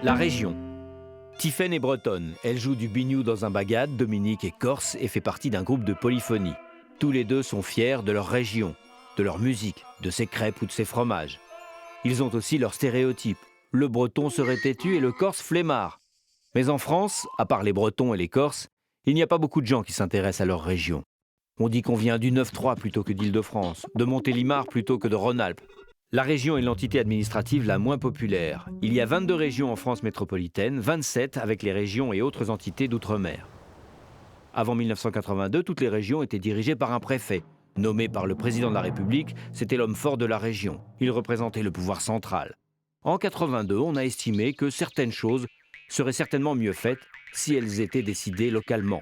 La région. Tiphaine est bretonne. Elle joue du biniou dans un bagad, Dominique est corse et fait partie d'un groupe de polyphonie. Tous les deux sont fiers de leur région, de leur musique, de ses crêpes ou de ses fromages. Ils ont aussi leurs stéréotypes. Le breton serait têtu et le corse flemmard. Mais en France, à part les bretons et les corses, il n'y a pas beaucoup de gens qui s'intéressent à leur région. On dit qu'on vient du 9-3 plutôt que d'Île-de-France, de Montélimar plutôt que de Rhône-Alpes. La région est l'entité administrative la moins populaire. Il y a 22 régions en France métropolitaine, 27 avec les régions et autres entités d'outre-mer. Avant 1982, toutes les régions étaient dirigées par un préfet. Nommé par le président de la République, c'était l'homme fort de la région. Il représentait le pouvoir central. En 82, on a estimé que certaines choses seraient certainement mieux faites si elles étaient décidées localement.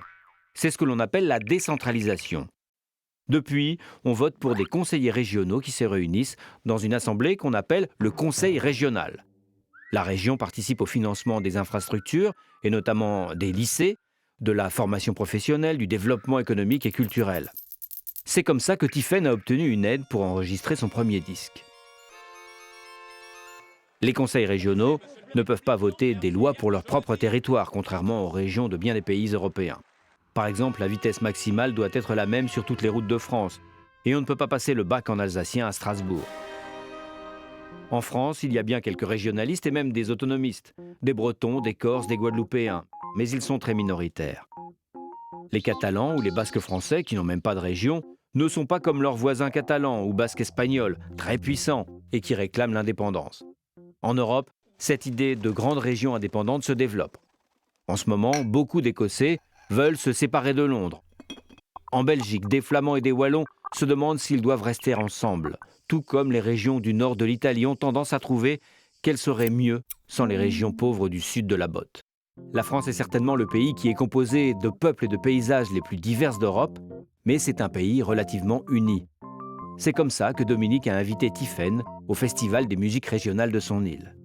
C'est ce que l'on appelle la décentralisation. Depuis, on vote pour des conseillers régionaux qui se réunissent dans une assemblée qu'on appelle le conseil régional. La région participe au financement des infrastructures, et notamment des lycées, de la formation professionnelle, du développement économique et culturel. C'est comme ça que Tiphaine a obtenu une aide pour enregistrer son premier disque. Les conseils régionaux ne peuvent pas voter des lois pour leur propre territoire, contrairement aux régions de bien des pays européens. Par exemple, la vitesse maximale doit être la même sur toutes les routes de France, et on ne peut pas passer le bac en alsacien à Strasbourg. En France, il y a bien quelques régionalistes et même des autonomistes, des Bretons, des Corses, des Guadeloupéens, mais ils sont très minoritaires. Les Catalans ou les Basques français, qui n'ont même pas de région, ne sont pas comme leurs voisins catalans ou basques espagnols, très puissants et qui réclament l'indépendance. En Europe, cette idée de grande région indépendante se développe. En ce moment, beaucoup d'Écossais veulent se séparer de Londres. En Belgique, des Flamands et des Wallons se demandent s'ils doivent rester ensemble, tout comme les régions du nord de l'Italie ont tendance à trouver qu'elles seraient mieux sans les régions pauvres du sud de la botte. La France est certainement le pays qui est composé de peuples et de paysages les plus divers d'Europe, mais c'est un pays relativement uni. C'est comme ça que Dominique a invité Tiphaine au Festival des musiques régionales de son île.